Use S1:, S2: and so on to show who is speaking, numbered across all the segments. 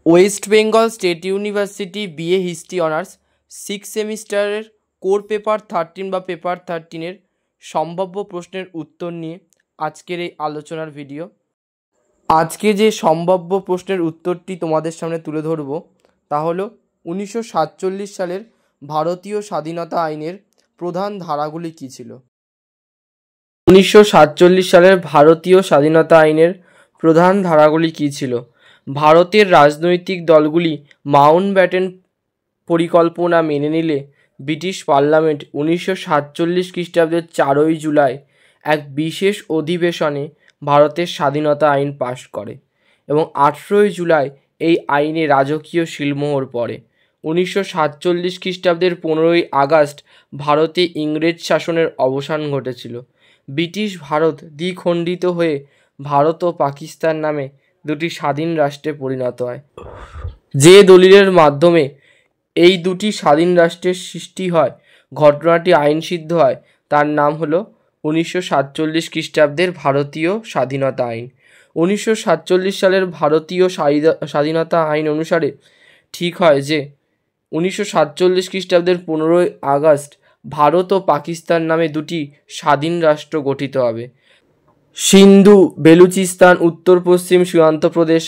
S1: West Bengal state university BA history honours 6 সেমিস্টারের core paper 13 বা paper 13-এর সম্ভাব্য প্রশ্নের উত্তর নিয়ে আজকের এই আলোচনার ভিডিও। আজকে যে সম্ভাব্য প্রশ্নের উত্তরটি তোমাদের সামনে তুলে ধরব তা হলো 1947 সালের ভারতীয় স্বাধীনতা আইনের প্রধান ধারাগুলি কী ছিল। 1947 সালের ভারতীয় স্বাধীনতা আইনের প্রধান ধারাগুলি কী ছিল? ভারতের রাজনৈতিক দলগুলি মাউন্টব্যাটেন পরিকল্পনা মেনে নিলে ব্রিটিশ পার্লামেন্ট 1947 খ্রিস্টাব্দের 4 জুলাই এক বিশেষ অধিবেশনে ভারতের স্বাধীনতা আইন পাশ করে এবং 18 জুলাই এই আইনে রাজকীয় সিলমোহর পড়ে। 1947 খ্রিস্টাব্দের 15 আগস্ট ভারতে ইংরেজ শাসনের অবসান ঘটেছিল। ব্রিটিশ ভারত দ্বিখণ্ডিত হয়ে ভারত ও পাকিস্তান নামে দুটি স্বাধীন রাষ্ট্রে পরিণত হয়। যে দলিলের মাধ্যমে এই দুটি স্বাধীন রাষ্ট্রের সৃষ্টি হয়, ঘটনাটি আইনসিদ্ধ হয়, তার নাম হলো 1947 খ্রিস্টাব্দের ভারতীয় স্বাধীনতা আইন। 1947 সালের ভারতীয় স্বাধীনতা আইন অনুসারে ঠিক হয় যে 1947 খ্রিস্টাব্দের 15 আগস্ট ভারত ও পাকিস্তান নামে দুটি স্বাধীন রাষ্ট্র গঠিত হবে। সিন্ধু, বেলুচিস্তান, উত্তর পশ্চিম সীমান্ত প্রদেশ,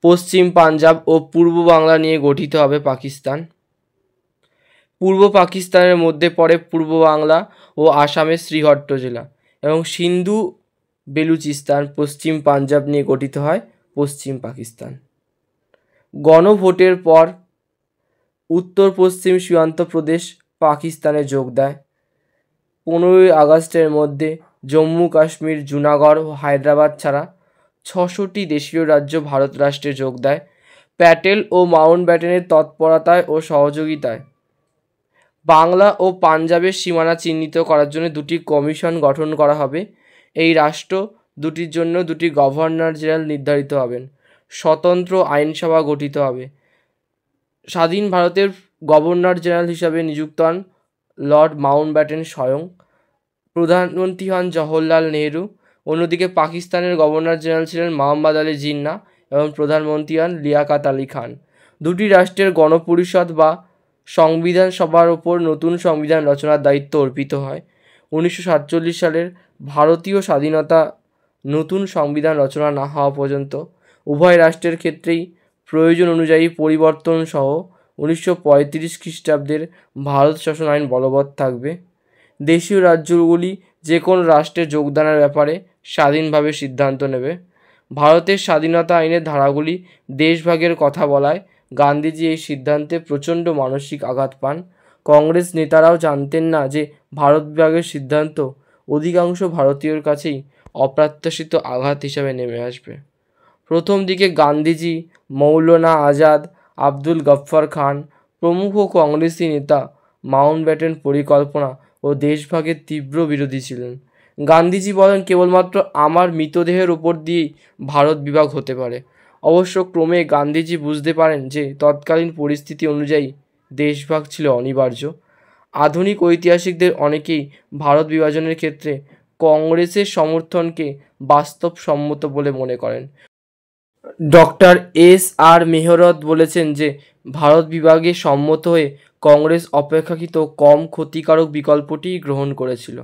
S1: পশ্চিম পাঞ্জাব ও পূর্ব বাংলা নিয়ে গঠিত হবে পাকিস্তান। পূর্ব পাকিস্তানের মধ্যে পড়ে পূর্ব বাংলা ও আসামের শ্রীহট্ট জেলা এবং সিন্ধু বেলুচিস্তান পশ্চিম পাঞ্জাব নিয়ে গঠিত হয় পশ্চিম পাকিস্তান। গণভোটের পর উত্তর পশ্চিম সীমান্ত প্রদেশ পাকিস্তানে যোগ দেয়। 15 আগস্টের মধ্যে জম্মু কাশ্মীর, জুনাগড় ও হায়দ্রাবাদ ছাড়া 6টি দেশীয় রাজ্য ভারত রাষ্ট্রে যোগ দেয়। প্যাটেল ও মাউন্টব্যাটেনের তৎপরতায় ও সহযোগিতায় বাংলা ও পাঞ্জাবের সীমানা চিহ্নিত করার জন্য দুটি কমিশন গঠন করা হবে। এই রাষ্ট্র দুটির জন্য দুটি গভর্নর জেনারেল নির্ধারিত হবেন। স্বতন্ত্র আইনসভা গঠিত হবে। স্বাধীন ভারতের গভর্নর জেনারেল হিসাবে নিযুক্ত হন লর্ড মাউন্টব্যাটেন স্বয়ং। প্রধানমন্ত্রী হন জওহরলাল নেহেরু। অন্যদিকে পাকিস্তানের গভর্নর জেনারেল ছিলেন মোহাম্মদ আলী জিন্নাহ এবং প্রধানমন্ত্রী হন লিয়াকত আলী খান। দুটি রাষ্ট্রের গণপরিষদ বা সংবিধান সভার ওপর নতুন সংবিধান রচনার দায়িত্ব অর্পিত হয়। 1947 সালের ভারতীয় স্বাধীনতা নতুন সংবিধান রচনা না হওয়া পর্যন্ত উভয় রাষ্ট্রের ক্ষেত্রেই প্রয়োজন অনুযায়ী পরিবর্তন সহ 1935 খ্রিস্টাব্দের ভারত শাসন আইন বলবৎ থাকবে। দেশীয় রাজ্যগুলি যে কোনো রাষ্ট্রে যোগদানের ব্যাপারে স্বাধীনভাবে সিদ্ধান্ত নেবে। ভারতের স্বাধীনতা আইনের ধারাগুলি দেশভাগের কথা বলায় গান্ধীজি এই সিদ্ধান্তে প্রচণ্ড মানসিক আঘাত পান। কংগ্রেস নেতারাও জানতেন না যে ভারত বিভাগের সিদ্ধান্ত অধিকাংশ ভারতীয়র কাছেই অপ্রত্যাশিত আঘাত হিসাবে নেমে আসবে। প্রথম দিকে গান্ধীজি, মৌলানা আজাদ, আব্দুল গফফর খান প্রমুখ কংগ্রেসি নেতা মাউন্টব্যাটেন পরিকল্পনা ও দেশভাগের তীব্র বিরোধী ছিলেন। গান্ধীজি বলেন, কেবলমাত্র আমার মৃতদেহের ওপর দিয়েই ভারত বিভাগ হতে পারে। অবশ্য ক্রমে গান্ধীজি বুঝতে পারেন যে তৎকালীন পরিস্থিতি অনুযায়ী দেশভাগ ছিল অনিবার্য। আধুনিক ঐতিহাসিকদের অনেকেই ভারত বিভাজনের ক্ষেত্রে কংগ্রেসের সমর্থনকে বাস্তবসম্মত বলে মনে করেন। Doctor S.R.. মেহরত বলেছেন যে ভারত বিভাগে সম্মত হয়ে কংগ্রেস অপেক্ষাকৃত কম ক্ষতিকারক বিকল্পটি গ্রহণ করেছিল।